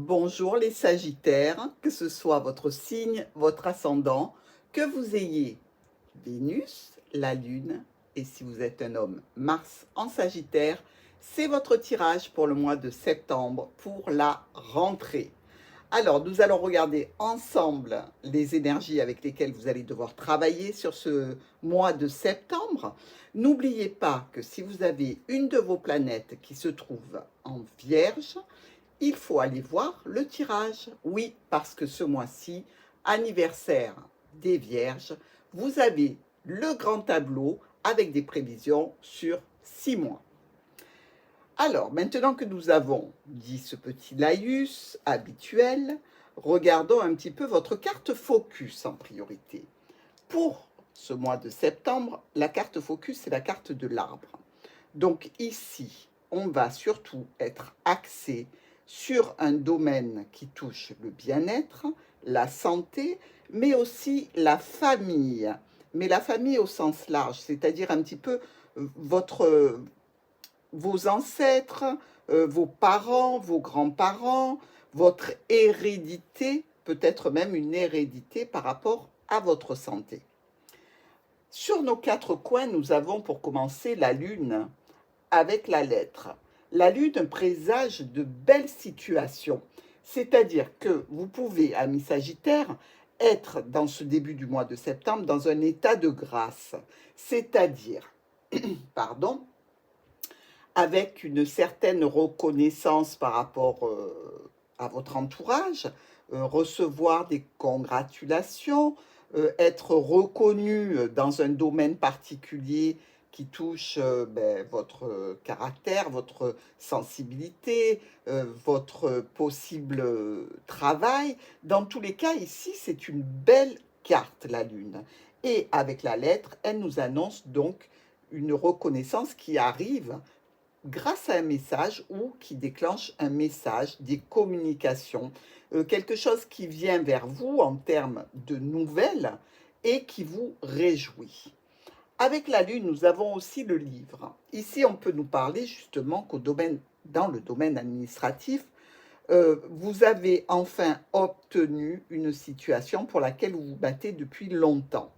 Bonjour les Sagittaires, que ce soit votre signe, votre ascendant, que vous ayez Vénus, la Lune, et si vous êtes un homme, Mars en Sagittaire, c'est votre tirage pour le mois de septembre pour la rentrée. Alors, nous allons regarder ensemble les énergies avec lesquelles vous allez devoir travailler sur ce mois de septembre. N'oubliez pas que si vous avez une de vos planètes qui se trouve en Vierge, il faut aller voir le tirage. Oui, parce que ce mois-ci, anniversaire des Vierges, vous avez le grand tableau avec des prévisions sur 6 mois. Alors, maintenant que nous avons dit ce petit laïus habituel, regardons un petit peu votre carte focus en priorité. Pour ce mois de septembre, la carte focus, c'est la carte de l'arbre. Donc ici, on va surtout être axé sur un domaine qui touche le bien-être, la santé, mais aussi la famille. Mais la famille au sens large, c'est-à-dire un petit peu votre, vos ancêtres, vos parents, vos grands-parents, votre hérédité, peut-être même une hérédité par rapport à votre santé. Sur nos 4 coins, nous avons pour commencer la Lune avec la lettre. La Lune présage de belles situations, c'est-à-dire que vous pouvez, amis Sagittaire, être dans ce début du mois de septembre dans un état de grâce, c'est-à-dire, pardon, avec une certaine reconnaissance par rapport à votre entourage, recevoir des congratulations, être reconnu dans un domaine particulier qui touche votre caractère, votre sensibilité, votre possible travail. Dans tous les cas, ici, c'est une belle carte, la Lune. Et avec la lettre, elle nous annonce donc une reconnaissance qui arrive grâce à un message ou qui déclenche un message, des communications, quelque chose qui vient vers vous en termes de nouvelles et qui vous réjouit. Avec la Lune, nous avons aussi le livre. Ici, on peut nous parler justement dans le domaine administratif, vous avez enfin obtenu une situation pour laquelle vous vous battez depuis longtemps.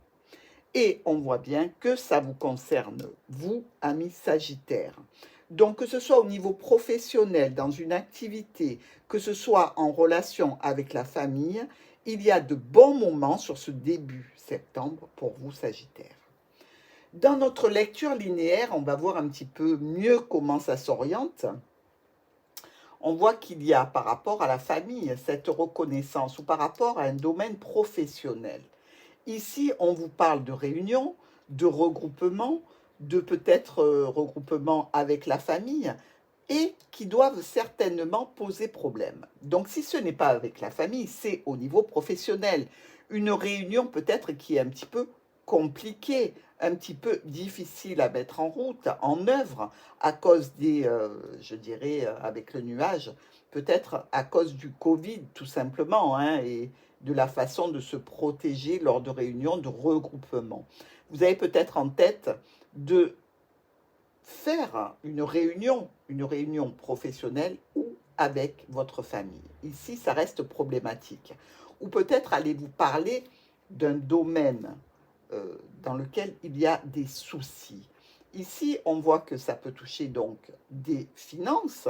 Et on voit bien que ça vous concerne, vous, amis Sagittaires. Donc, que ce soit au niveau professionnel, dans une activité, que ce soit en relation avec la famille, il y a de bons moments sur ce début septembre pour vous, Sagittaires. Dans notre lecture linéaire, on va voir un petit peu mieux comment ça s'oriente. On voit qu'il y a par rapport à la famille cette reconnaissance ou par rapport à un domaine professionnel. Ici, on vous parle de réunion, de regroupement, de peut-être regroupement avec la famille et qui doivent certainement poser problème. Donc, si ce n'est pas avec la famille, c'est au niveau professionnel. Une réunion peut-être qui est un petit peu compliquée, un petit peu difficile à mettre en route, en œuvre, à cause des, je dirais, avec le nuage, peut-être à cause du Covid tout simplement, hein, et de la façon de se protéger lors de réunions de regroupement. Vous avez peut-être en tête de faire une réunion professionnelle ou avec votre famille. Ici, ça reste problématique. Ou peut-être allez-vous parler d'un domaine dans lequel il y a des soucis. Ici, on voit que ça peut toucher donc des finances.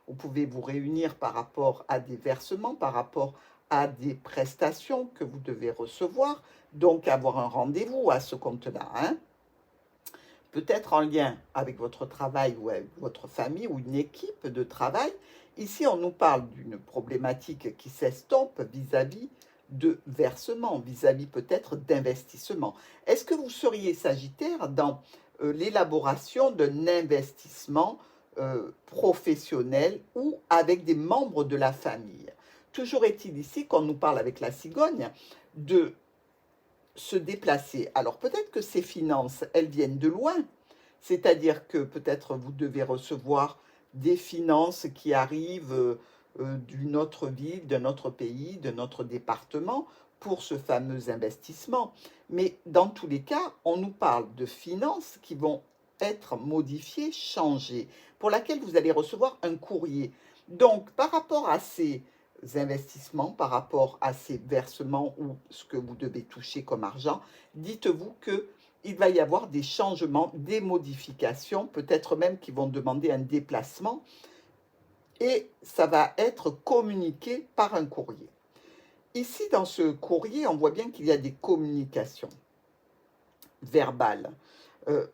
Vous pouvez vous réunir par rapport à des versements, par rapport à des prestations que vous devez recevoir, donc avoir un rendez-vous à ce compte-là, hein. Peut-être en lien avec votre travail ou avec votre famille ou une équipe de travail. Ici, on nous parle d'une problématique qui s'estompe vis-à-vis de versement, vis-à-vis peut-être d'investissement. Est-ce que vous seriez Sagittaire dans l'élaboration d'un investissement professionnel ou avec des membres de la famille? Toujours est-il ici qu'on nous parle avec la cigogne de se déplacer. Alors peut-être que ces finances, elles viennent de loin, c'est-à-dire que peut-être vous devez recevoir des finances qui arrivent d'une autre ville, d'un autre pays, d'un autre département pour ce fameux investissement. Mais dans tous les cas, on nous parle de finances qui vont être modifiées, changées, pour laquelle vous allez recevoir un courrier. Donc, par rapport à ces investissements, par rapport à ces versements ou ce que vous devez toucher comme argent, dites-vous qu'il va y avoir des changements, des modifications, peut-être même qui vont demander un déplacement, et ça va être communiqué par un courrier. Ici, dans ce courrier, on voit bien qu'il y a des communications verbales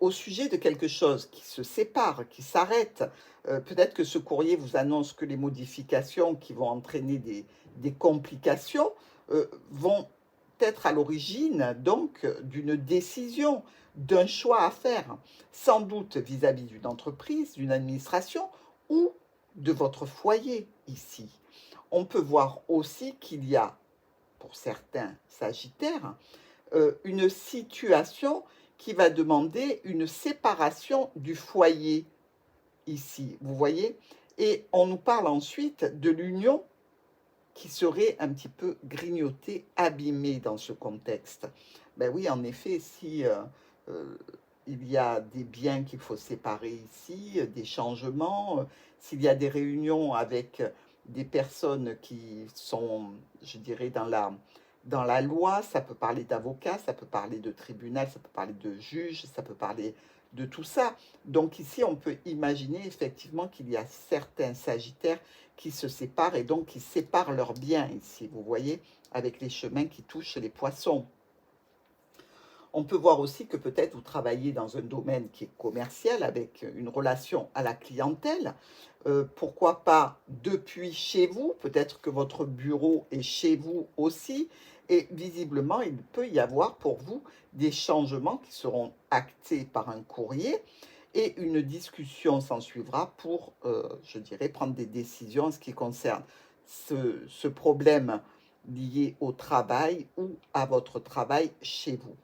au sujet de quelque chose qui se sépare, qui s'arrête. Peut-être que ce courrier vous annonce que les modifications qui vont entraîner des complications vont être à l'origine donc d'une décision, d'un choix à faire, sans doute vis-à-vis d'une entreprise, d'une administration ou de votre foyer ici. On peut voir aussi qu'il y a, pour certains Sagittaires, une situation qui va demander une séparation du foyer ici, vous voyez? Et on nous parle ensuite de l'union qui serait un petit peu grignotée, abîmée dans ce contexte. Ben oui, en effet, si il y a des biens qu'il faut séparer ici, des changements, s'il y a des réunions avec des personnes qui sont, je dirais, dans la loi, ça peut parler d'avocat, ça peut parler de tribunal, ça peut parler de juge, ça peut parler de tout ça. Donc ici, on peut imaginer effectivement qu'il y a certains Sagittaires qui se séparent et donc qui séparent leurs biens ici, vous voyez, avec les chemins qui touchent les poissons. On peut voir aussi que peut-être vous travaillez dans un domaine qui est commercial avec une relation à la clientèle. Pourquoi pas depuis chez vous? Peut-être que votre bureau est chez vous aussi. Et visiblement, il peut y avoir pour vous des changements qui seront actés par un courrier et une discussion s'en suivra pour, je dirais, prendre des décisions en ce qui concerne ce problème lié au travail ou à votre travail chez vous.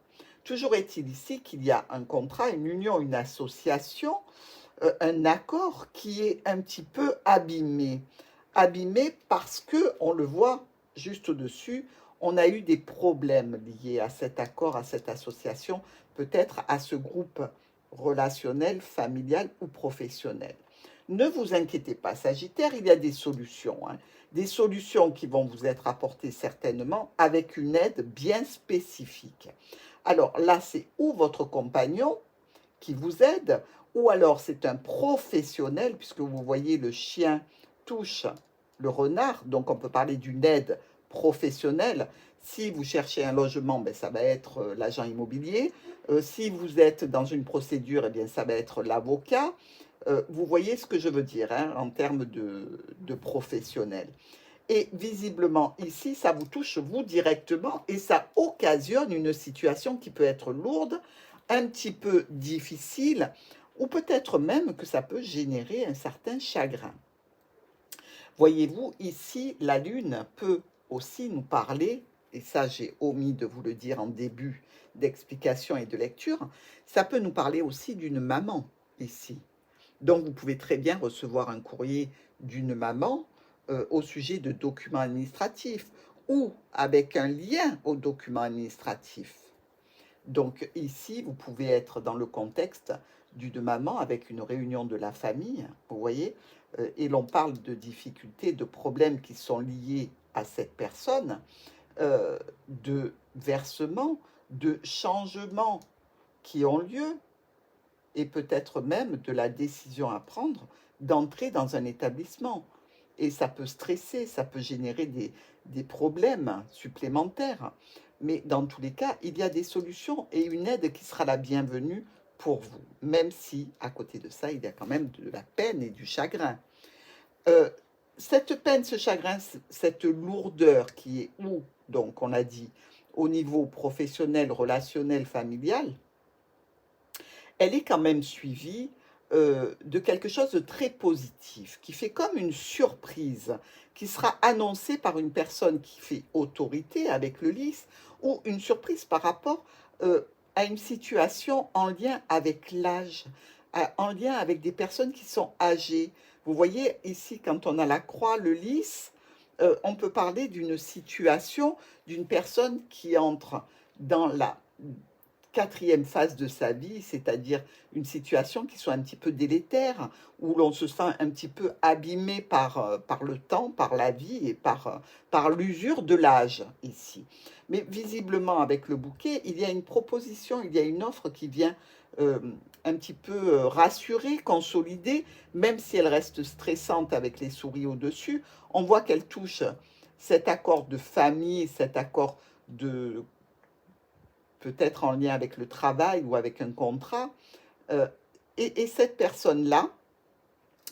Toujours est-il ici qu'il y a un contrat, une union, une association, un accord qui est un petit peu abîmé. Abîmé parce que, on le voit juste au-dessus, on a eu des problèmes liés à cet accord, à cette association, peut-être à ce groupe relationnel, familial ou professionnel. Ne vous inquiétez pas, Sagittaire, il y a des solutions, hein. Des solutions qui vont vous être apportées certainement avec une aide bien spécifique. Alors là, c'est ou votre compagnon qui vous aide, ou alors c'est un professionnel, puisque vous voyez le chien touche le renard, donc on peut parler d'une aide professionnelle. Si vous cherchez un logement, ben, ça va être l'agent immobilier. Si vous êtes dans une procédure, eh bien, ça va être l'avocat. Vous voyez ce que je veux dire hein, en termes de professionnel. Et visiblement, ici, ça vous touche vous directement et ça occasionne une situation qui peut être lourde, un petit peu difficile, ou peut-être même que ça peut générer un certain chagrin. Voyez-vous, ici, la Lune peut aussi nous parler, et ça j'ai omis de vous le dire en début d'explication et de lecture, ça peut nous parler aussi d'une maman ici. Donc vous pouvez très bien recevoir un courrier d'une maman au sujet de documents administratifs ou avec un lien aux documents administratifs. Donc ici, vous pouvez être dans le contexte d'une maman avec une réunion de la famille, vous voyez, et l'on parle de difficultés, de problèmes qui sont liés à cette personne, de versements, de changements qui ont lieu, et peut-être même de la décision à prendre d'entrer dans un établissement. Et ça peut stresser, ça peut générer des problèmes supplémentaires. Mais dans tous les cas, il y a des solutions et une aide qui sera la bienvenue pour vous, même si à côté de ça, il y a quand même de la peine et du chagrin. Cette peine, ce chagrin, cette lourdeur qui est où, donc on a dit, au niveau professionnel, relationnel, familial, elle est quand même suivie de quelque chose de très positif, qui fait comme une surprise, qui sera annoncée par une personne qui fait autorité avec le lys, ou une surprise par rapport à une situation en lien avec l'âge, en lien avec des personnes qui sont âgées. Vous voyez ici, quand on a la croix, le lys, on peut parler d'une situation d'une personne qui entre dans la quatrième phase de sa vie, c'est-à-dire une situation qui soit un petit peu délétère, où l'on se sent un petit peu abîmé par le temps, par la vie et par l'usure de l'âge ici. Mais visiblement, avec le bouquet, il y a une proposition, il y a une offre qui vient euh, un petit peu rassurer, consolider, même si elle reste stressante avec les souris au-dessus. On voit qu'elle touche cet accord de famille, cet accord de peut-être en lien avec le travail ou avec un contrat. Euh, et cette personne-là,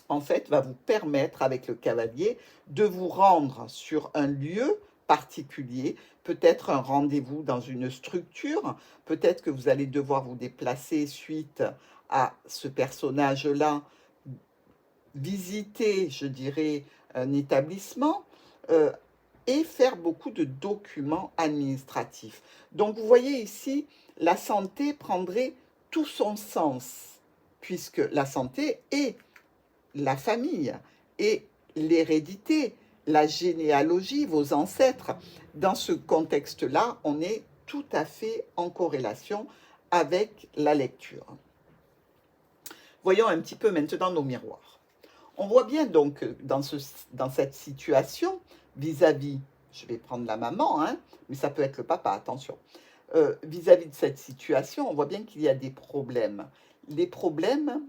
en fait, va vous permettre, avec le cavalier, de vous rendre sur un lieu particulier, peut-être un rendez-vous dans une structure, peut-être que vous allez devoir vous déplacer suite à ce personnage-là, visiter, je dirais, un établissement euh, et faire beaucoup de documents administratifs. Donc, vous voyez ici, la santé prendrait tout son sens, puisque la santé est la famille et l'hérédité, la généalogie, vos ancêtres. Dans ce contexte-là, on est tout à fait en corrélation avec la lecture. Voyons un petit peu maintenant nos miroirs. On voit bien donc dans cette situation, vis-à-vis, je vais prendre la maman, hein, mais ça peut être le papa, attention. Vis-à-vis de cette situation, on voit bien qu'il y a des problèmes. Les problèmes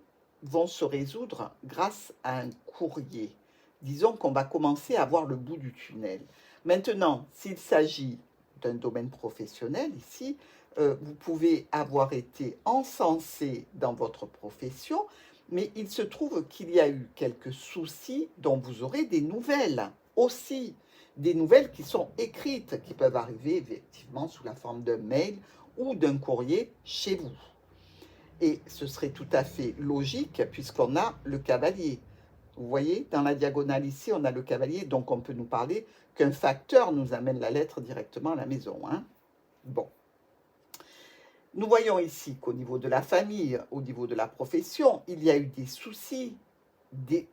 vont se résoudre grâce à un courrier. Disons qu'on va commencer à voir le bout du tunnel. Maintenant, s'il s'agit d'un domaine professionnel ici, vous pouvez avoir été encensé dans votre profession, mais il se trouve qu'il y a eu quelques soucis dont vous aurez des nouvelles aussi. Des nouvelles qui sont écrites, qui peuvent arriver effectivement sous la forme d'un mail ou d'un courrier chez vous. Et ce serait tout à fait logique puisqu'on a le cavalier. Vous voyez, dans la diagonale ici, on a le cavalier, donc on peut nous parler qu'un facteur nous amène la lettre directement à la maison. Hein. Bon. Nous voyons ici qu'au niveau de la famille, au niveau de la profession, il y a eu des soucis, des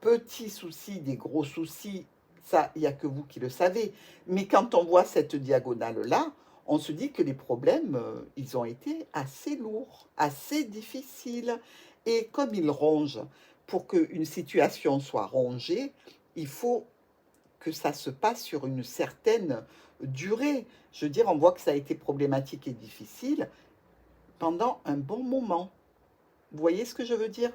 petits soucis, des gros soucis. Ça, il n'y a que vous qui le savez. Mais quand on voit cette diagonale-là, on se dit que les problèmes, ils ont été assez lourds, assez difficiles. Et comme ils rongent, pour qu'une situation soit rongée, il faut que ça se passe sur une certaine durée. Je veux dire, on voit que ça a été problématique et difficile pendant un bon moment. Vous voyez ce que je veux dire?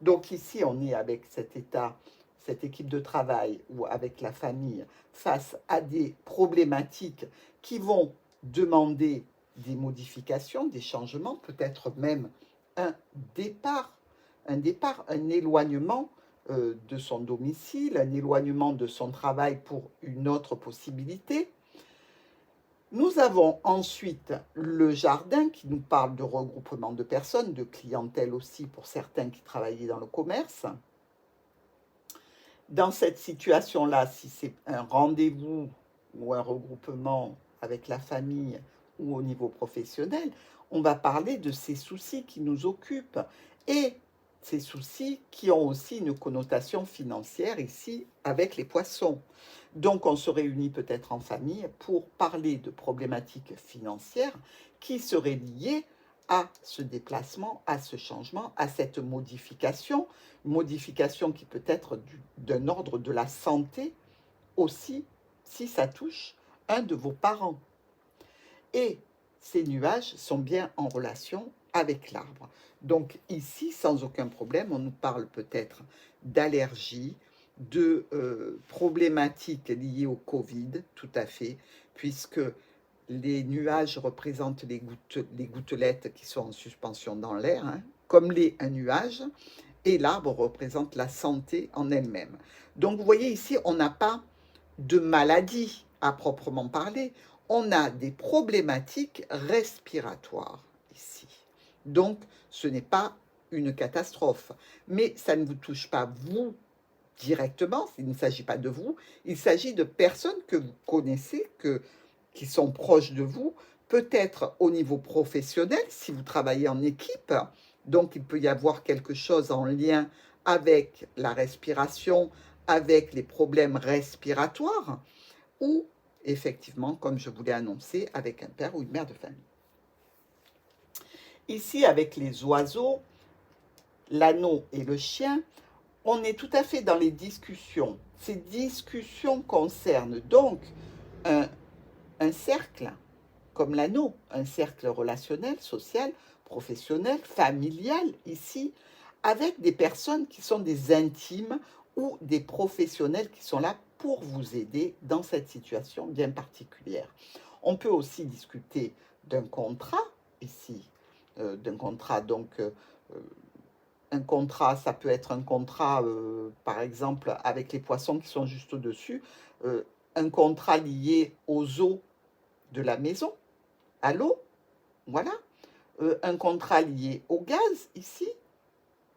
Donc ici, on est avec cet état, cette équipe de travail ou avec la famille face à des problématiques qui vont demander des modifications, des changements, peut-être même un départ, un éloignement de son domicile, un éloignement de son travail pour une autre possibilité. Nous avons ensuite le jardin qui nous parle de regroupement de personnes, de clientèle aussi pour certains qui travaillaient dans le commerce. Dans cette situation-là, si c'est un rendez-vous ou un regroupement avec la famille ou au niveau professionnel, on va parler de ces soucis qui nous occupent et ces soucis qui ont aussi une connotation financière ici avec les poissons. Donc on se réunit peut-être en famille pour parler de problématiques financières qui seraient liées à ce déplacement, à ce changement, à cette modification qui peut être d'un ordre de la santé aussi, si ça touche un de vos parents. Et ces nuages sont bien en relation avec l'arbre. Donc ici, sans aucun problème, on nous parle peut-être d'allergie, de problématiques liées au Covid, tout à fait, puisque les nuages représentent les gouttelettes qui sont en suspension dans l'air, hein, comme l'est un nuage, et l'arbre représente la santé en elle-même. Donc vous voyez ici, on n'a pas de maladie à proprement parler, on a des problématiques respiratoires ici. Donc ce n'est pas une catastrophe, mais ça ne vous touche pas vous directement, il ne s'agit pas de vous, il s'agit de personnes que vous connaissez, qui sont proches de vous, peut-être au niveau professionnel, si vous travaillez en équipe, donc il peut y avoir quelque chose en lien avec la respiration, avec les problèmes respiratoires, ou effectivement, comme je vous l'ai annoncé, avec un père ou une mère de famille. Ici, avec les oiseaux, l'anneau et le chien, on est tout à fait dans les discussions. Ces discussions concernent donc un, un cercle, comme l'anneau, un cercle relationnel, social, professionnel, familial, ici, avec des personnes qui sont des intimes ou des professionnels qui sont là pour vous aider dans cette situation bien particulière. On peut aussi discuter d'un contrat, ici, d'un contrat, donc un contrat, ça peut être un contrat, par exemple, avec les poissons qui sont juste au-dessus, un contrat lié aux eaux de la maison, à l'eau, voilà. Un contrat lié au gaz, ici,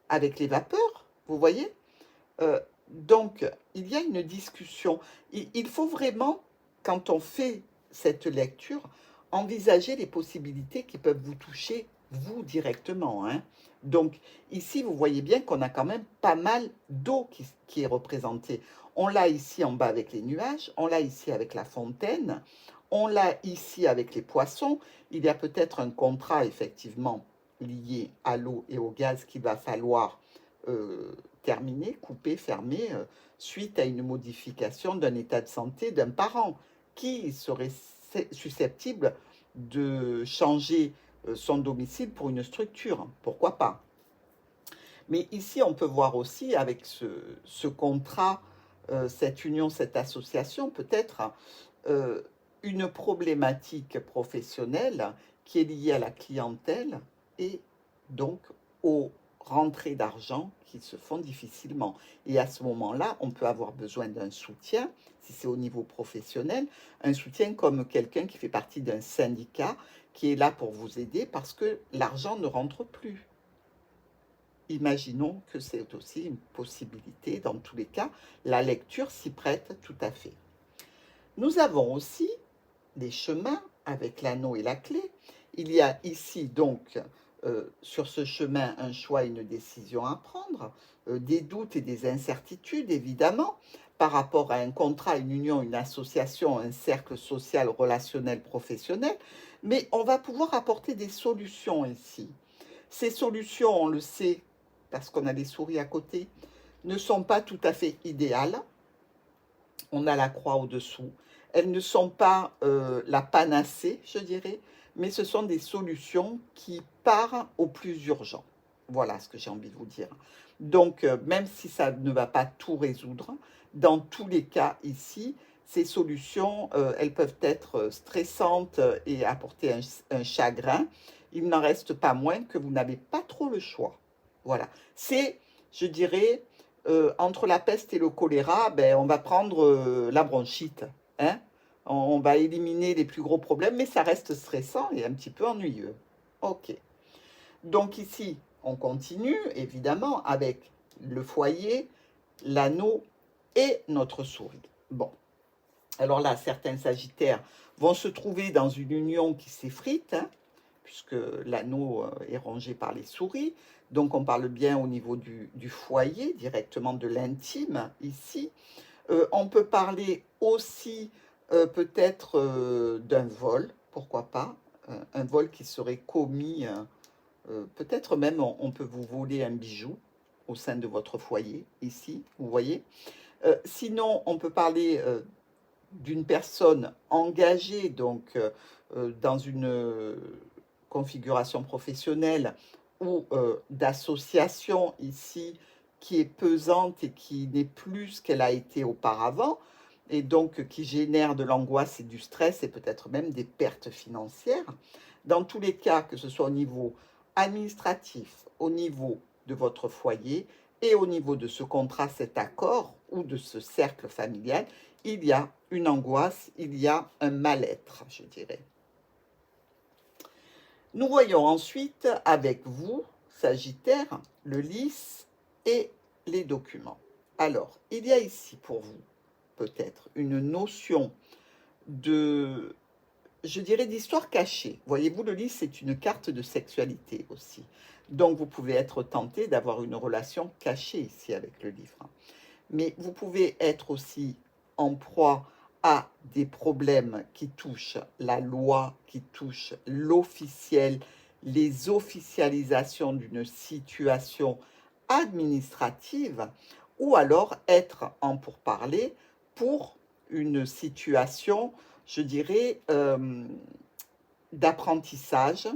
avec les vapeurs, vous voyez. Donc, il y a une discussion. Il faut vraiment, quand on fait cette lecture, envisager les possibilités qui peuvent vous toucher, vous, directement, hein. Donc, ici, vous voyez bien qu'on a quand même pas mal d'eau qui est représentée. On l'a ici en bas avec les nuages, on l'a ici avec la fontaine, on l'a ici avec les poissons. Il y a peut-être un contrat, effectivement, lié à l'eau et au gaz qu'il va falloir terminer, couper, fermer, suite à une modification d'un état de santé d'un parent qui serait susceptible de changer son domicile pour une structure. Pourquoi pas? Mais ici, on peut voir aussi avec ce contrat, cette union, cette association, peut-être une problématique professionnelle qui est liée à la clientèle et donc aux rentrées d'argent qui se font difficilement. Et à ce moment-là, on peut avoir besoin d'un soutien, si c'est au niveau professionnel, un soutien comme quelqu'un qui fait partie d'un syndicat qui est là pour vous aider parce que l'argent ne rentre plus. Imaginons que c'est aussi une possibilité. Dans tous les cas, la lecture s'y prête tout à fait. Nous avons aussi des chemins avec l'anneau et la clé. Il y a ici donc sur ce chemin un choix et une décision à prendre, des doutes et des incertitudes évidemment par rapport à un contrat, une union, une association, un cercle social, relationnel, professionnel, mais on va pouvoir apporter des solutions ici. Ces solutions, on le sait parce qu'on a les souris à côté, ne sont pas tout à fait idéales. On a la croix au-dessous. Elles ne sont pas la panacée, je dirais, mais ce sont des solutions qui partent au plus urgent. Voilà ce que j'ai envie de vous dire. Donc, même si ça ne va pas tout résoudre, dans tous les cas ici, ces solutions, elles peuvent être stressantes et apporter un chagrin. Il n'en reste pas moins que vous n'avez pas trop le choix. Voilà. C'est, je dirais, entre la peste et le choléra, ben, on va prendre la bronchite. Hein? On va éliminer les plus gros problèmes, mais ça reste stressant et un petit peu ennuyeux. Ok. Donc ici, on continue évidemment avec le foyer, l'anneau et notre souris. Bon. Alors là, certains sagittaires vont se trouver dans une union qui s'effrite, hein, puisque l'anneau est rongé par les souris. Donc on parle bien au niveau du foyer, directement de l'intime ici. On peut parler aussi peut-être d'un vol, pourquoi pas, un vol qui serait commis, peut-être même on peut vous voler un bijou au sein de votre foyer, ici, vous voyez. Sinon, on peut parler d'une personne engagée, donc dans une configuration professionnelle ou d'association ici qui est pesante et qui n'est plus ce qu'elle a été auparavant, et donc qui génère de l'angoisse et du stress et peut-être même des pertes financières. Dans tous les cas, que ce soit au niveau administratif, au niveau de votre foyer et au niveau de ce contrat, cet accord ou de ce cercle familial, il y a une angoisse, il y a un mal-être, je dirais. Nous voyons ensuite avec vous, Sagittaire, le lys et les documents. Alors, il y a ici pour vous peut-être une notion de, je dirais, d'histoire cachée. Voyez-vous, le lys, c'est une carte de sexualité aussi. Donc, vous pouvez être tenté d'avoir une relation cachée ici avec le livre. Mais vous pouvez être aussi en proie à des problèmes qui touchent la loi, qui touchent l'officiel, les officialisations d'une situation administrative ou alors être en pourparlers pour une situation, je dirais, d'apprentissage,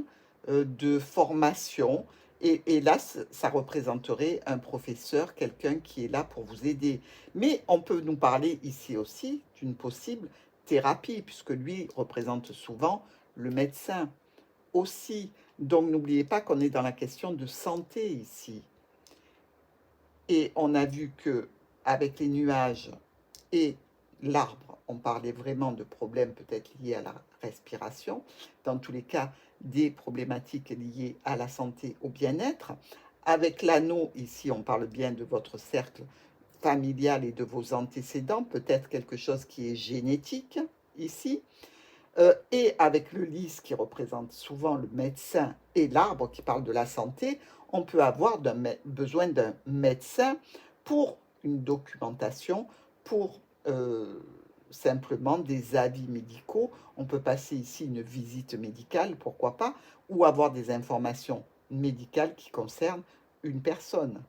de formation. Et là, ça représenterait un professeur, quelqu'un qui est là pour vous aider. Mais on peut nous parler ici aussi d'une possible thérapie, puisque lui représente souvent le médecin aussi. Donc n'oubliez pas qu'on est dans la question de santé ici. Et on a vu que avec les nuages et l'arbre, on parlait vraiment de problèmes peut-être liés à la respiration, dans tous les cas des problématiques liées à la santé, au bien-être. Avec l'anneau, ici, on parle bien de votre cercle familial et de vos antécédents, peut-être quelque chose qui est génétique ici. Et avec le lys qui représente souvent le médecin et l'arbre qui parle de la santé, on peut avoir besoin d'un médecin pour une documentation, pour simplement des avis médicaux. On peut passer ici une visite médicale, pourquoi pas, ou avoir des informations médicales qui concernent une personne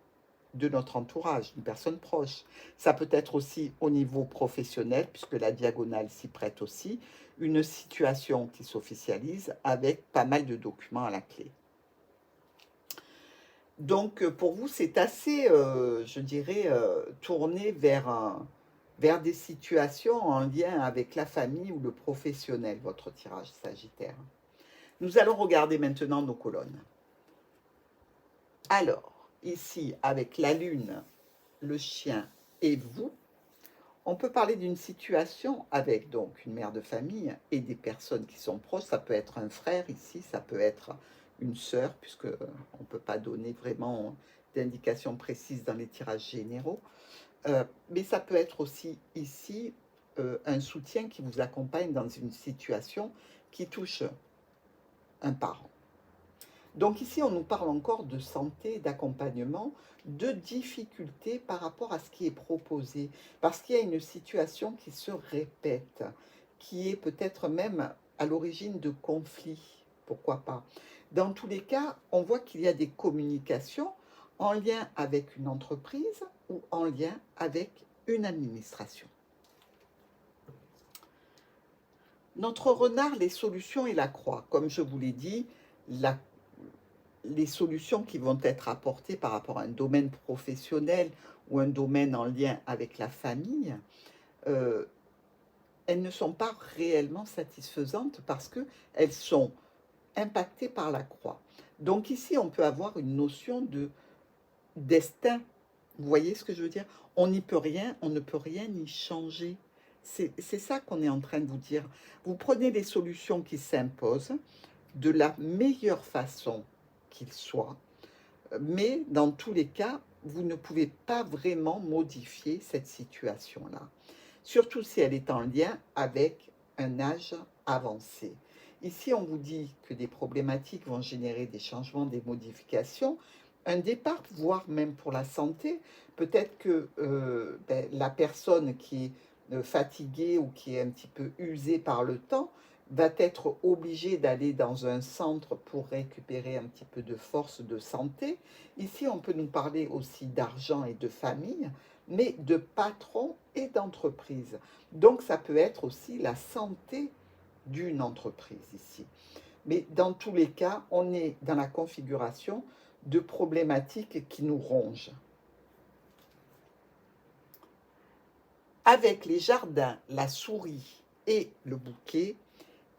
de notre entourage, une personne proche. Ça peut être aussi au niveau professionnel, puisque la diagonale s'y prête aussi, une situation qui s'officialise avec pas mal de documents à la clé. Donc pour vous, c'est assez, je dirais, tourné vers des situations en lien avec la famille ou le professionnel, votre tirage Sagittaire. Nous allons regarder maintenant nos colonnes. Alors, ici, avec la lune, le chien et vous, on peut parler d'une situation avec donc une mère de famille et des personnes qui sont proches. Ça peut être un frère ici, ça peut être une sœur, puisque on ne peut pas donner vraiment d'indications précises dans les tirages généraux. Mais ça peut être aussi ici un soutien qui vous accompagne dans une situation qui touche un parent. Donc ici, on nous parle encore de santé, d'accompagnement, de difficultés par rapport à ce qui est proposé, parce qu'il y a une situation qui se répète, qui est peut-être même à l'origine de conflits, pourquoi pas. Dans tous les cas, on voit qu'il y a des communications en lien avec une entreprise ou en lien avec une administration. Notre renard, les solutions et la croix. Comme je vous l'ai dit, les solutions qui vont être apportées par rapport à un domaine professionnel ou un domaine en lien avec la famille, elles ne sont pas réellement satisfaisantes parce qu'elles sont impactées par la croix. Donc ici, on peut avoir une notion de destin. Vous voyez ce que je veux dire? On n'y peut rien, on ne peut rien y changer. C'est ça qu'on est en train de vous dire. Vous prenez les solutions qui s'imposent de la meilleure façon qu'il soit, mais dans tous les cas, vous ne pouvez pas vraiment modifier cette situation-là, surtout si elle est en lien avec un âge avancé. Ici, on vous dit que des problématiques vont générer des changements, des modifications, un départ, voire même pour la santé. Peut-être que la personne qui est fatiguée ou qui est un petit peu usée par le temps va être obligée d'aller dans un centre pour récupérer un petit peu de force, de santé. Ici, on peut nous parler aussi d'argent et de famille, mais de patron et d'entreprise. Donc, ça peut être aussi la santé d'une entreprise ici. Mais dans tous les cas, on est dans la configuration de problématiques qui nous rongent. Avec les jardins, la souris et le bouquet,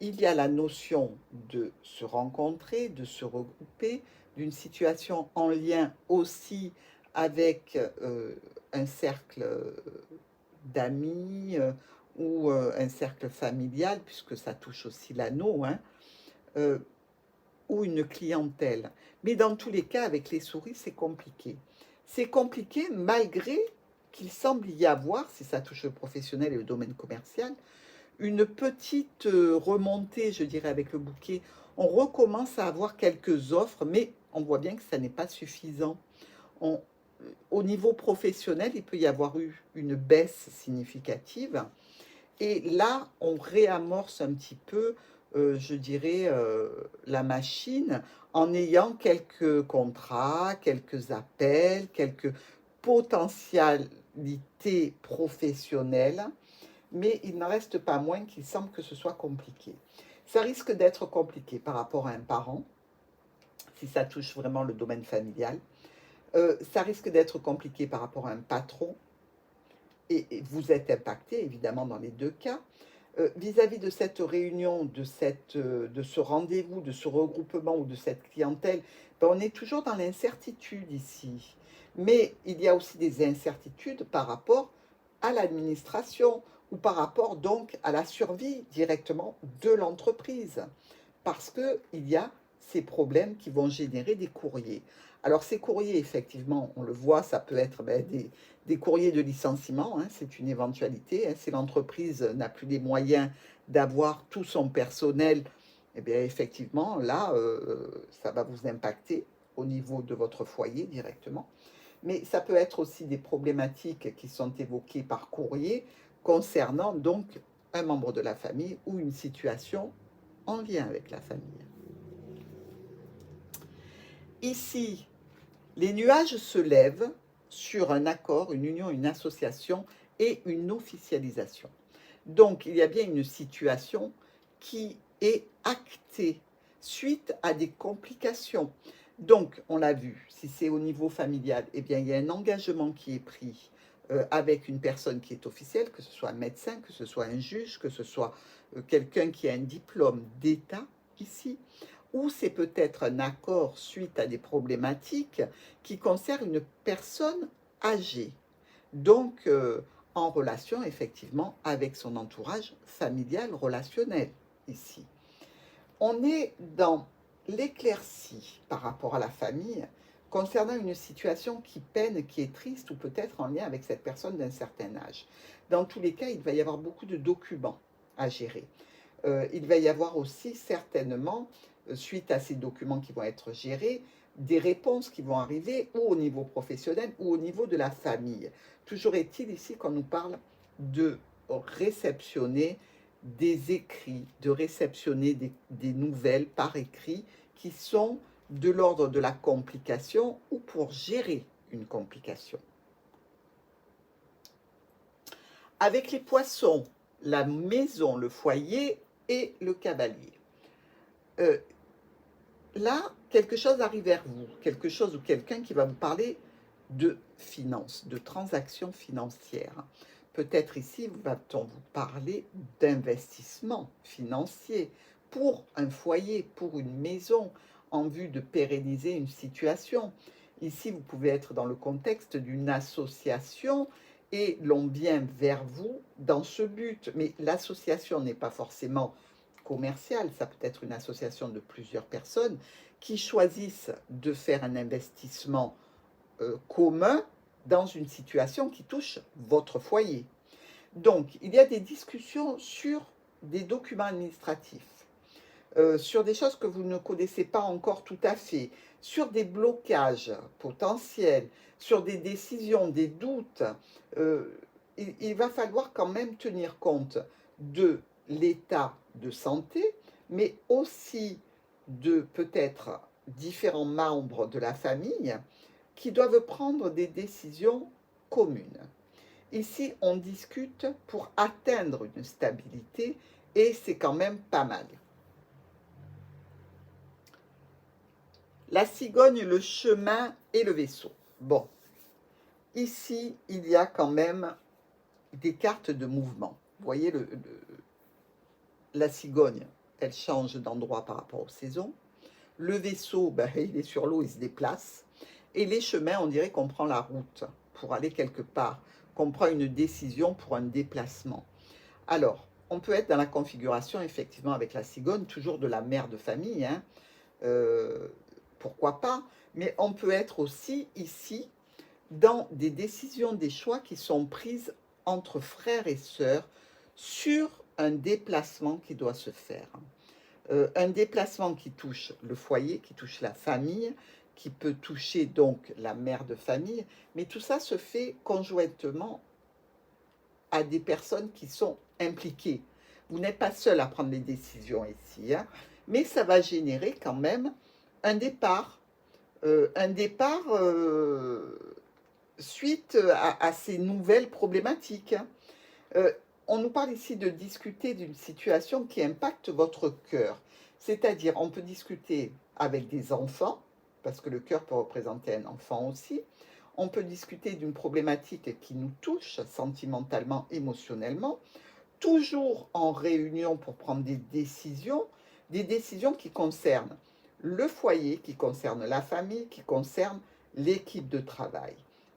il y a la notion de se rencontrer, de se regrouper, d'une situation en lien aussi avec un cercle d'amis ou un cercle familial, puisque ça touche aussi l'anneau, hein, ou une clientèle. Mais dans tous les cas, avec les souris, c'est compliqué. C'est compliqué malgré qu'il semble y avoir, si ça touche le professionnel et le domaine commercial, une petite remontée, je dirais, avec le bouquet. On recommence à avoir quelques offres, mais on voit bien que ça n'est pas suffisant. Au niveau professionnel, il peut y avoir eu une baisse significative. Et là, on réamorce un petit peu je dirais, la machine en ayant quelques contrats, quelques appels, quelques potentialités professionnelles, mais il n'en reste pas moins qu'il semble que ce soit compliqué. Ça risque d'être compliqué par rapport à un parent, si ça touche vraiment le domaine familial. Ça risque d'être compliqué par rapport à un patron, et vous êtes impacté évidemment dans les deux cas. Vis-à-vis de cette réunion, de ce rendez-vous, de ce regroupement ou de cette clientèle, ben, on est toujours dans l'incertitude ici. Mais il y a aussi des incertitudes par rapport à l'administration ou par rapport donc à la survie directement de l'entreprise. Parce qu'il y a ces problèmes qui vont générer des courriers. Alors ces courriers, effectivement, on le voit, ça peut être des courriers de licenciement, hein, c'est une éventualité. Hein, si l'entreprise n'a plus les moyens d'avoir tout son personnel, eh bien effectivement, là, ça va vous impacter au niveau de votre foyer directement. Mais ça peut être aussi des problématiques qui sont évoquées par courrier concernant donc un membre de la famille ou une situation en lien avec la famille. Ici, les nuages se lèvent sur un accord, une union, une association et une officialisation. Donc, il y a bien une situation qui est actée suite à des complications. Donc, on l'a vu, si c'est au niveau familial, eh bien, il y a un engagement qui est pris avec une personne qui est officielle, que ce soit un médecin, que ce soit un juge, que ce soit quelqu'un qui a un diplôme d'État ici, ou c'est peut-être un accord suite à des problématiques qui concernent une personne âgée, donc en relation effectivement avec son entourage familial relationnel ici. On est dans l'éclaircie par rapport à la famille concernant une situation qui peine, qui est triste ou peut-être en lien avec cette personne d'un certain âge. Dans tous les cas, il va y avoir beaucoup de documents à gérer. Il va y avoir aussi certainement, suite à ces documents qui vont être gérés, des réponses qui vont arriver ou au niveau professionnel ou au niveau de la famille. Toujours est-il ici qu'on nous parle de réceptionner des écrits, de réceptionner des nouvelles par écrit qui sont de l'ordre de la complication ou pour gérer une complication. Avec les poissons, la maison, le foyer et le cavalier. Là, quelque chose arrive vers vous, quelque chose ou quelqu'un qui va vous parler de finances, de transactions financières. Peut-être ici, va-t-on vous parler d'investissement financier pour un foyer, pour une maison, en vue de pérenniser une situation. Ici, vous pouvez être dans le contexte d'une association et l'on vient vers vous dans ce but. Mais l'association n'est pas forcément commerciale, ça peut être une association de plusieurs personnes qui choisissent de faire un investissement commun dans une situation qui touche votre foyer. Donc, il y a des discussions sur des documents administratifs, sur des choses que vous ne connaissez pas encore tout à fait, sur des blocages potentiels, sur des décisions, des doutes. Il va falloir quand même tenir compte de l'état de santé, mais aussi de peut-être différents membres de la famille qui doivent prendre des décisions communes. Ici, on discute pour atteindre une stabilité et c'est quand même pas mal. La cigogne, le chemin et le vaisseau. Bon, ici, il y a quand même des cartes de mouvement. Vous voyez, la cigogne, elle change d'endroit par rapport aux saisons. Le vaisseau, ben, il est sur l'eau, il se déplace. Et les chemins, on dirait qu'on prend la route pour aller quelque part, qu'on prend une décision pour un déplacement. Alors, on peut être dans la configuration, effectivement, avec la cigogne, toujours de la mère de famille, hein, pourquoi pas, mais on peut être aussi ici dans des décisions, des choix qui sont prises entre frères et sœurs sur un déplacement qui doit se faire. Un déplacement qui touche le foyer, qui touche la famille, qui peut toucher donc la mère de famille, mais tout ça se fait conjointement à des personnes qui sont impliquées. Vous n'êtes pas seul à prendre les décisions ici, hein, mais ça va générer quand même un départ. Suite à ces nouvelles problématiques, hein. Euh, on nous parle ici de discuter d'une situation qui impacte votre cœur. C'est-à-dire, on peut discuter avec des enfants, parce que le cœur peut représenter un enfant aussi. On peut discuter d'une problématique qui nous touche sentimentalement, émotionnellement, toujours en réunion pour prendre des décisions qui concernent le foyer, qui concernent la famille, qui concernent l'équipe de travail.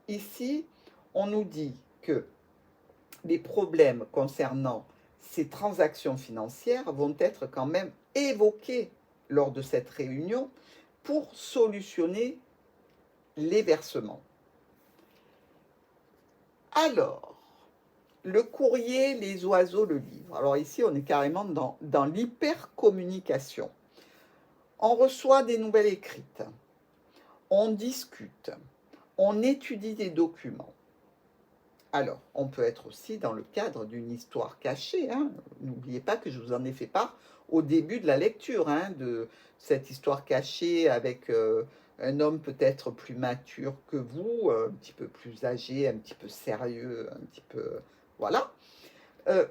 Ici, on nous dit que les problèmes concernant ces transactions financières vont être quand même évoqués lors de cette réunion pour solutionner les versements. Alors, le courrier, les oiseaux, le livre. Alors ici, on est carrément dans l'hypercommunication. On reçoit des nouvelles écrites, on discute, on étudie des documents. Alors, on peut être aussi dans le cadre d'une histoire cachée, hein. N'oubliez pas que je vous en ai fait part au début de la lecture, hein, de cette histoire cachée avec un homme peut-être plus mature que vous, un petit peu plus âgé, un petit peu sérieux, un petit peu... Voilà.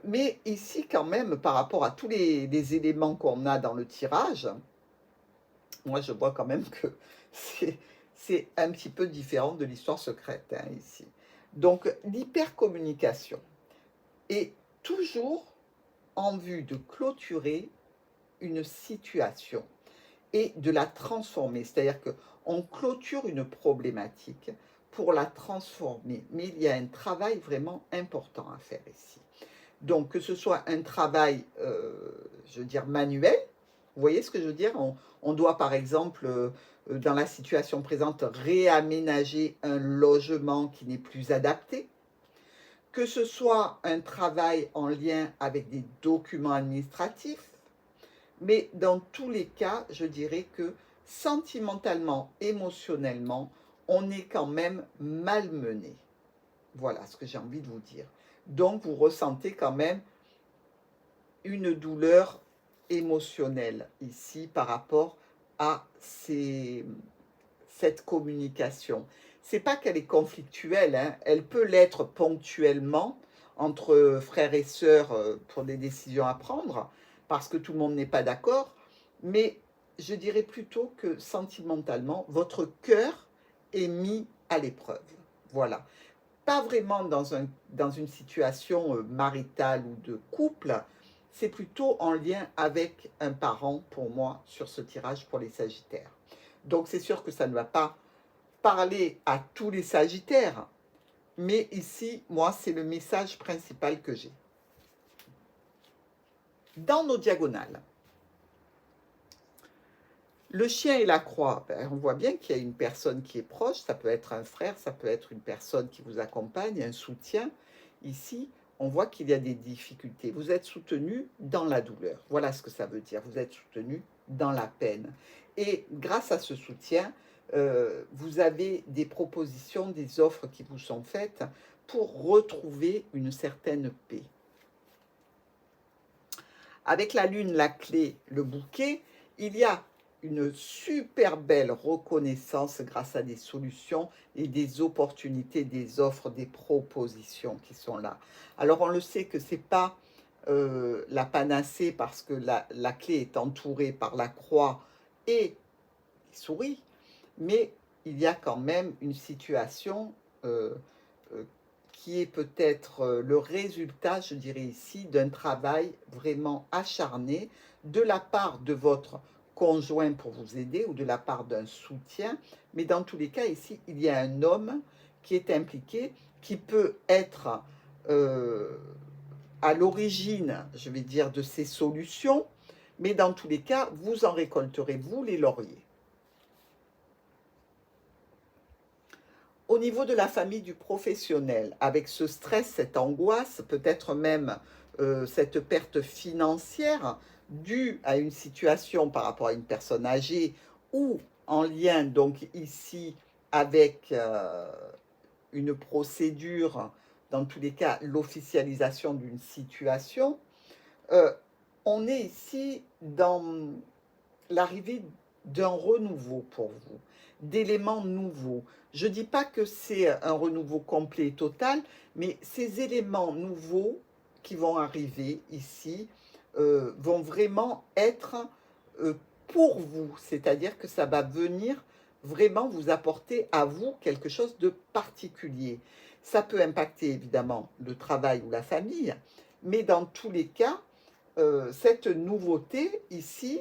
Mais ici, quand même, par rapport à tous les éléments qu'on a dans le tirage, moi, je vois quand même que c'est un petit peu différent de l'histoire secrète, hein, ici. Donc, l'hypercommunication est toujours en vue de clôturer une situation et de la transformer. C'est-à-dire qu'on clôture une problématique pour la transformer. Mais il y a un travail vraiment important à faire ici. Donc, que ce soit un travail, je veux dire, manuel, vous voyez ce que je veux dire? On doit, par exemple, dans la situation présente, réaménager un logement qui n'est plus adapté. Que ce soit un travail en lien avec des documents administratifs, mais dans tous les cas, je dirais que sentimentalement, émotionnellement, on est quand même malmené. Voilà ce que j'ai envie de vous dire. Donc, vous ressentez quand même une douleur émotionnelle ici par rapport à cette communication. C'est pas qu'elle est conflictuelle, hein, elle peut l'être ponctuellement entre frères et sœurs pour des décisions à prendre, parce que tout le monde n'est pas d'accord, mais je dirais plutôt que sentimentalement, votre cœur est mis à l'épreuve. Voilà. Pas vraiment dans une situation maritale ou de couple, c'est plutôt en lien avec un parent pour moi sur ce tirage pour les Sagittaires. Donc c'est sûr que ça ne va pas parler à tous les Sagittaires, mais ici, moi, c'est le message principal que j'ai. Dans nos diagonales, le chien et la croix, ben, on voit bien qu'il y a une personne qui est proche, ça peut être un frère, ça peut être une personne qui vous accompagne, un soutien. Ici, on voit qu'il y a des difficultés. Vous êtes soutenu dans la douleur. Voilà ce que ça veut dire. Vous êtes soutenu dans la peine. Et grâce à ce soutien, vous avez des propositions, des offres qui vous sont faites pour retrouver une certaine paix. Avec la lune, la clé, le bouquet, il y a une super belle reconnaissance grâce à des solutions et des opportunités, des offres, des propositions qui sont là. Alors on le sait que ce n'est pas la panacée parce que la clé est entourée par la croix et les souris, mais il y a quand même une situation qui est peut-être le résultat, je dirais ici, d'un travail vraiment acharné de la part de votre conjoint pour vous aider ou de la part d'un soutien. Mais dans tous les cas, ici, il y a un homme qui est impliqué, qui peut être à l'origine, je vais dire, de ces solutions. Mais dans tous les cas, vous en récolterez, vous, les lauriers. Au niveau de la famille du professionnel, avec ce stress, cette angoisse, peut-être même cette perte financière due à une situation par rapport à une personne âgée ou en lien donc ici avec une procédure, dans tous les cas l'officialisation d'une situation, Euh, on est ici dans l'arrivée d'un renouveau pour vous, d'éléments nouveaux. Je ne dis pas que c'est un renouveau complet et total, mais ces éléments nouveaux qui vont arriver ici vont vraiment être euh, pour vous, c'est-à-dire que ça va venir vraiment vous apporter à vous quelque chose de particulier. Ça peut impacter évidemment le travail ou la famille, mais dans tous les cas, cette nouveauté ici,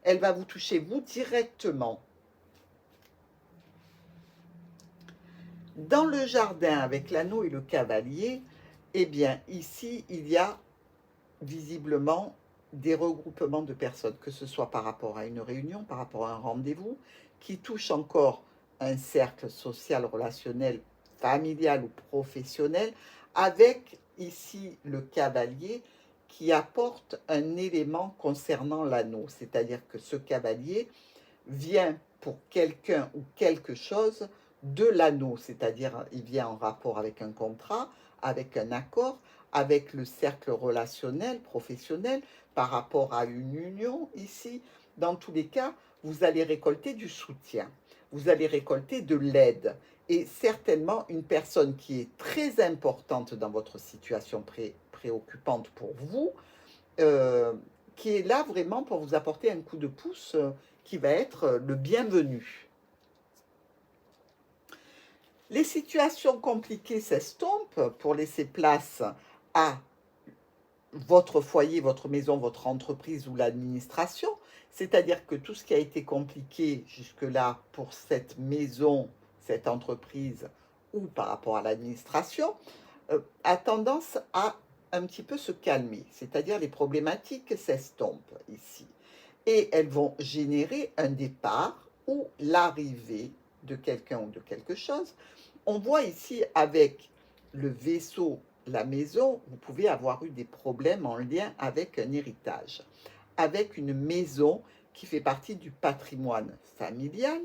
elle va vous toucher vous directement. Dans le jardin avec l'anneau et le cavalier, eh bien ici il y a visiblement des regroupements de personnes, que ce soit par rapport à une réunion, par rapport à un rendez-vous, qui touche encore un cercle social, relationnel, familial ou professionnel, avec ici le cavalier qui apporte un élément concernant l'anneau, c'est-à-dire que ce cavalier vient pour quelqu'un ou quelque chose de l'anneau, c'est-à-dire il vient en rapport avec un contrat, avec un accord, avec le cercle relationnel, professionnel, par rapport à une union ici. Dans tous les cas, vous allez récolter du soutien, vous allez récolter de l'aide et certainement une personne qui est très importante dans votre situation préoccupante pour vous, euh, qui est là vraiment pour vous apporter un coup de pouce qui va être le bienvenu. Les situations compliquées s'estompent pour laisser place à votre foyer, votre maison, votre entreprise ou l'administration. C'est-à-dire que tout ce qui a été compliqué jusque-là pour cette maison, cette entreprise ou par rapport à l'administration, a tendance à un petit peu se calmer. C'est-à-dire les problématiques s'estompent ici. Et elles vont générer un départ ou l'arrivée de quelqu'un ou de quelque chose. On voit ici avec le vaisseau, la maison, vous pouvez avoir eu des problèmes en lien avec un héritage, avec une maison qui fait partie du patrimoine familial.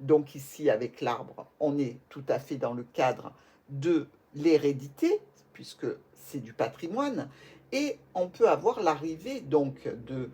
Donc ici, avec l'arbre, on est tout à fait dans le cadre de l'hérédité, puisque c'est du patrimoine, et on peut avoir l'arrivée donc de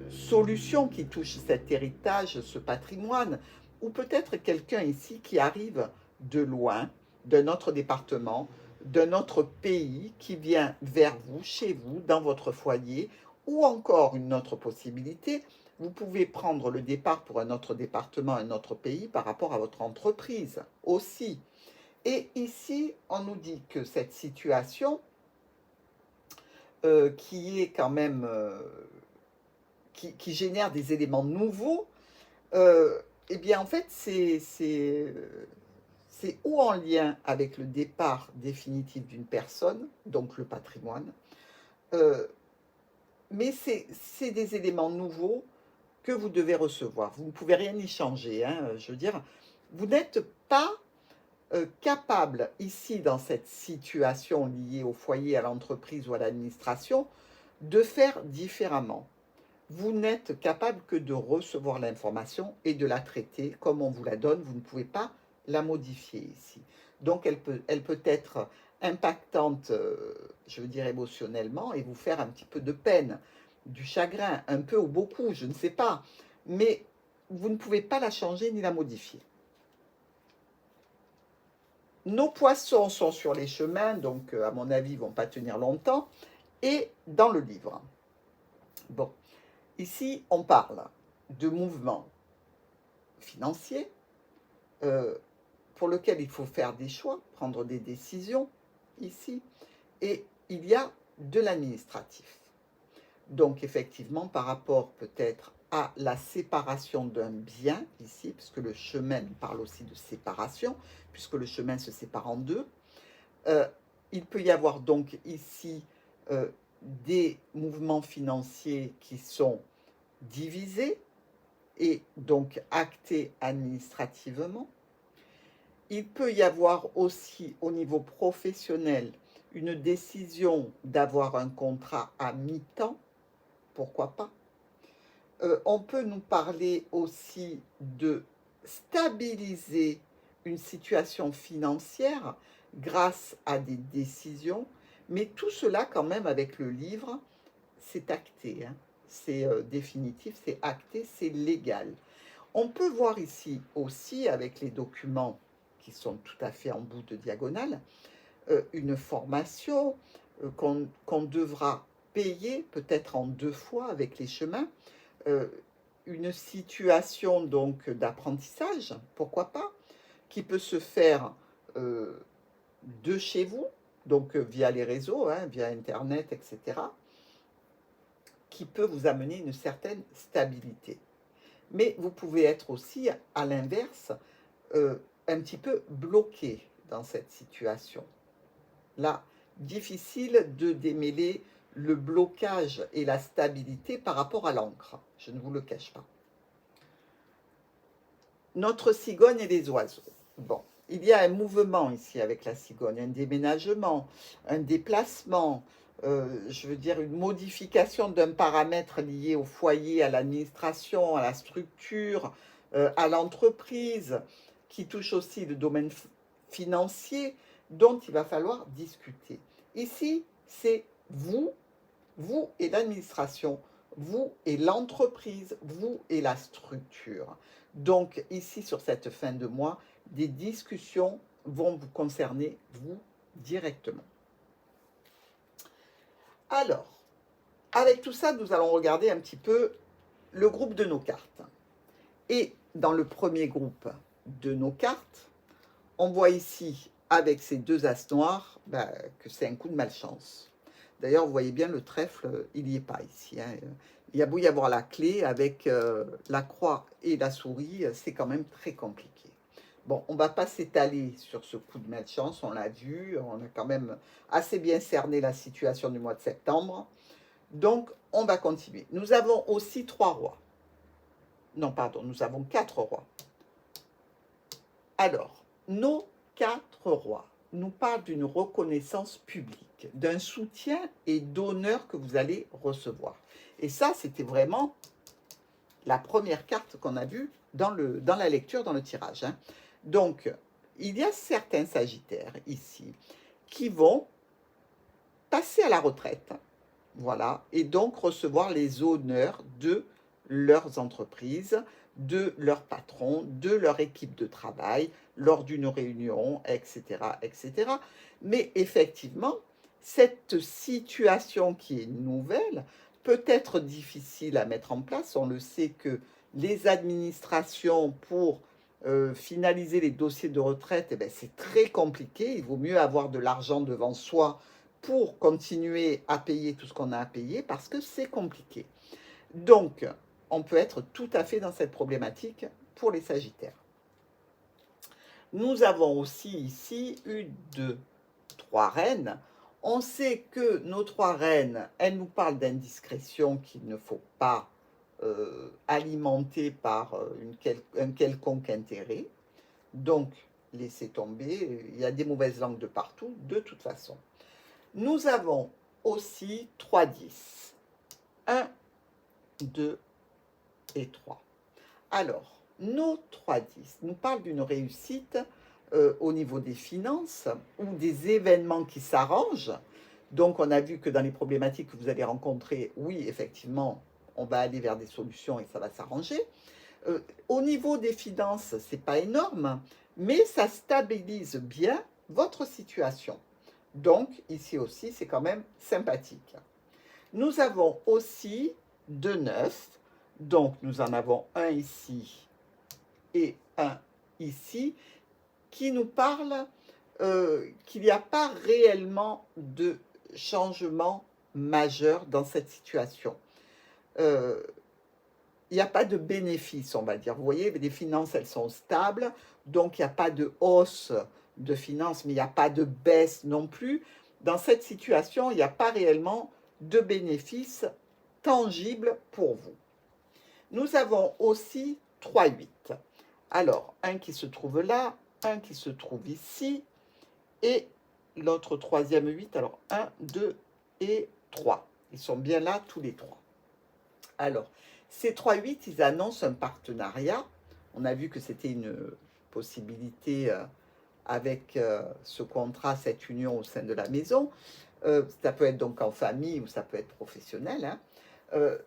solutions qui touchent cet héritage, ce patrimoine, ou peut-être quelqu'un ici qui arrive de loin, d'un autre département, d'un autre pays, qui vient vers vous, chez vous, dans votre foyer, ou encore une autre possibilité, vous pouvez prendre le départ pour un autre département, un autre pays par rapport à votre entreprise aussi. Et ici, on nous dit que cette situation, qui est quand même, qui génère des éléments nouveaux, eh bien en fait, c'est ou en lien avec le départ définitif d'une personne, donc le patrimoine, euh, mais c'est des éléments nouveaux que vous devez recevoir. Vous ne pouvez rien y changer, hein, je veux dire, vous n'êtes pas capable ici dans cette situation liée au foyer, à l'entreprise ou à l'administration, de faire différemment. Vous n'êtes capable que de recevoir l'information et de la traiter comme on vous la donne. Vous ne pouvez pas la modifier ici. Donc elle peut être impactante, je veux dire émotionnellement, et vous faire un petit peu de peine, du chagrin, un peu ou beaucoup, je ne sais pas. Mais vous ne pouvez pas la changer ni la modifier. Nos poissons sont sur les chemins, donc à mon avis, ils ne vont pas tenir longtemps. Et dans le livre. Bon, ici, on parle de mouvements financiers pour lequel il faut faire des choix, prendre des décisions ici. Et il y a de l'administratif. Donc effectivement, par rapport peut-être à la séparation d'un bien ici, puisque le chemin nous parle aussi de séparation, puisque le chemin se sépare en deux, il peut y avoir donc ici des mouvements financiers qui sont divisés et donc actés administrativement. Il peut y avoir aussi au niveau professionnel une décision d'avoir un contrat à mi-temps, pourquoi pas. On peut nous parler aussi de stabiliser une situation financière grâce à des décisions, mais tout cela quand même avec le livre c'est acté, hein. C'est définitif, c'est acté, c'est légal. On peut voir ici aussi, avec les documents qui sont tout à fait en bout de diagonale, une formation qu'on devra payer peut-être en 2 fois avec les chemins, une situation donc d'apprentissage, pourquoi pas, qui peut se faire de chez vous, donc via les réseaux, hein, via Internet, etc., qui peut vous amener une certaine stabilité. Mais vous pouvez être aussi, à l'inverse, un petit peu bloqué dans cette situation. Là, difficile de démêler le blocage et la stabilité par rapport à l'encre. Je ne vous le cache pas. Notre cigogne et les oiseaux. Bon, il y a un mouvement ici avec la cigogne, un déménagement, un déplacement, je veux dire une modification d'un paramètre lié au foyer, à l'administration, à la structure, à l'entreprise, qui touche aussi le domaine financier, dont il va falloir discuter. Ici, c'est vous et l'administration, vous et l'entreprise, vous et la structure. Donc ici, sur cette fin de mois, des discussions vont vous concerner, vous, directement. Alors, avec tout ça, nous allons regarder un petit peu le groupe de nos cartes. Et dans le premier groupe de nos cartes, on voit ici, avec ces 2 as noirs, que c'est un coup de malchance. D'ailleurs, vous voyez bien, le trèfle, il n'y est pas ici, hein. Il y a beau y avoir la clé, avec la croix et la souris, c'est quand même très compliqué. Bon, on ne va pas s'étaler sur ce coup de malchance, on l'a vu, on a quand même assez bien cerné la situation du mois de septembre. Donc, on va continuer. Nous avons aussi 3 rois. Non, pardon, nous avons 4 rois. Alors, nos 4 rois nous parlent d'une reconnaissance publique, d'un soutien et d'honneur que vous allez recevoir. Et ça, c'était vraiment la première carte qu'on a vue dans la lecture, dans le tirage, hein. Donc, il y a certains Sagittaires ici qui vont passer à la retraite, voilà, et donc recevoir les honneurs de leurs entreprises, de leur patron, de leur équipe de travail, lors d'une réunion, etc., etc. Mais effectivement, cette situation qui est nouvelle peut être difficile à mettre en place. On le sait que les administrations, pour finaliser les dossiers de retraite, eh bien, c'est très compliqué. Il vaut mieux avoir de l'argent devant soi pour continuer à payer tout ce qu'on a à payer, parce que c'est compliqué. Donc, on peut être tout à fait dans cette problématique pour les Sagittaires. Nous avons aussi ici 1, 2, 3 reines. On sait que nos 3 reines, elles nous parlent d'indiscrétion qu'il ne faut pas alimenter par un quelconque intérêt. Donc, laissez tomber, il y a des mauvaises langues de partout, de toute façon. Nous avons aussi 3 10. 1, 2 et 3. Alors, nos 3 10 nous parlent d'une réussite au niveau des finances ou des événements qui s'arrangent. Donc, on a vu que dans les problématiques que vous allez rencontrer, oui, effectivement, on va aller vers des solutions et ça va s'arranger. Au niveau des finances, ce n'est pas énorme, mais ça stabilise bien votre situation. Donc, ici aussi, c'est quand même sympathique. Nous avons aussi 2 9. Donc, nous en avons un ici et un ici, qui nous parle qu'il n'y a pas réellement de changement majeur dans cette situation. Il n'y a pas de bénéfice, on va dire. Vous voyez, les finances, elles sont stables, donc il n'y a pas de hausse de finances, mais il n'y a pas de baisse non plus. Dans cette situation, il n'y a pas réellement de bénéfice tangible pour vous. Nous avons aussi 3 8. Alors, un qui se trouve là, un qui se trouve ici, et l'autre 3e 8. Alors, 1, 2 et 3. Ils sont bien là, tous les 3. Alors, ces 3 8, ils annoncent un partenariat. On a vu que c'était une possibilité avec ce contrat, cette union au sein de la maison. Ça peut être donc en famille ou ça peut être professionnel, hein. Euh,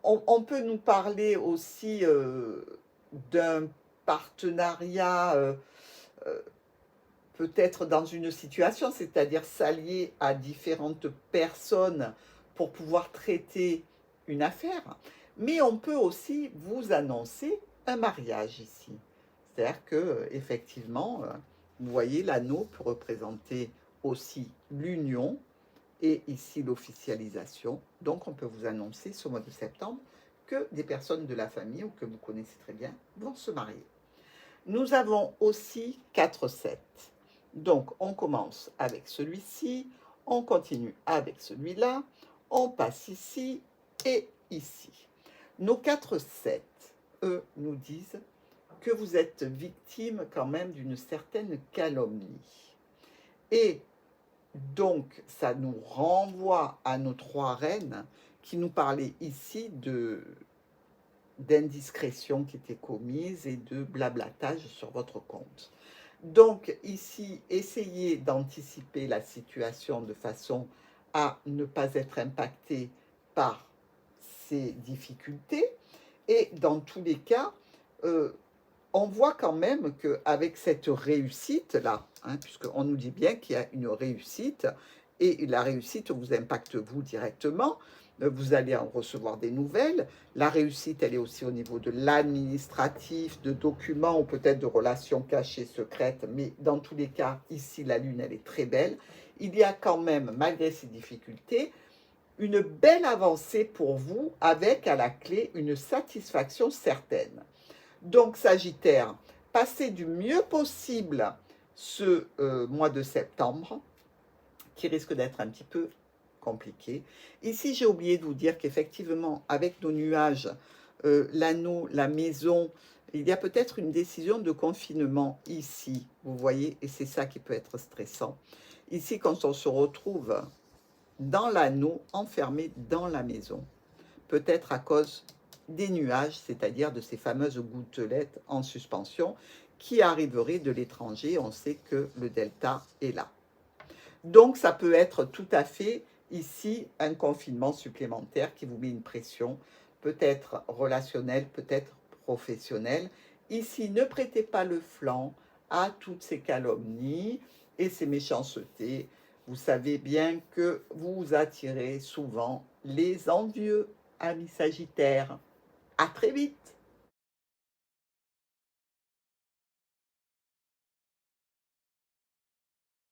on peut nous parler aussi d'un partenariat, euh, peut-être dans une situation, c'est-à-dire s'allier à différentes personnes pour pouvoir traiter une affaire. Mais on peut aussi vous annoncer un mariage ici. C'est-à-dire que effectivement, vous voyez, l'anneau peut représenter aussi l'union et ici l'officialisation. Donc on peut vous annoncer ce mois de septembre que des personnes de la famille ou que vous connaissez très bien vont se marier. Nous avons aussi 4-7. Donc on commence avec celui-ci, on continue avec celui-là, on passe ici et ici. Nos 4-7, eux, nous disent que vous êtes victime quand même d'une certaine calomnie. Et donc, ça nous renvoie à nos 3 reines qui nous parlaient ici d'indiscrétion qui était commise et de blablatage sur votre compte. Donc ici, essayez d'anticiper la situation de façon à ne pas être impacté par ces difficultés. Et dans tous les cas, on voit quand même qu'avec cette réussite-là, hein, puisqu'on nous dit bien qu'il y a une réussite, et la réussite vous impacte vous directement, vous allez en recevoir des nouvelles. La réussite, elle est aussi au niveau de l'administratif, de documents ou peut-être de relations cachées, secrètes, mais dans tous les cas, ici, la Lune, elle est très belle. Il y a quand même, malgré ces difficultés, une belle avancée pour vous avec à la clé une satisfaction certaine. Donc, Sagittaire, passez du mieux possible ce mois de septembre, qui risque d'être un petit peu compliqué. Ici, j'ai oublié de vous dire qu'effectivement, avec nos nuages, l'anneau, la maison, il y a peut-être une décision de confinement ici, vous voyez, et c'est ça qui peut être stressant. Ici, quand on se retrouve dans l'anneau, enfermé dans la maison, peut-être à cause des nuages, c'est-à-dire de ces fameuses gouttelettes en suspension qui arriveraient de l'étranger. On sait que le delta est là. Donc, ça peut être tout à fait ici un confinement supplémentaire qui vous met une pression, peut-être relationnelle, peut-être professionnelle. Ici, ne prêtez pas le flanc à toutes ces calomnies et ces méchancetés. Vous savez bien que vous attirez souvent les envieux, amis Sagittaires. À très vite!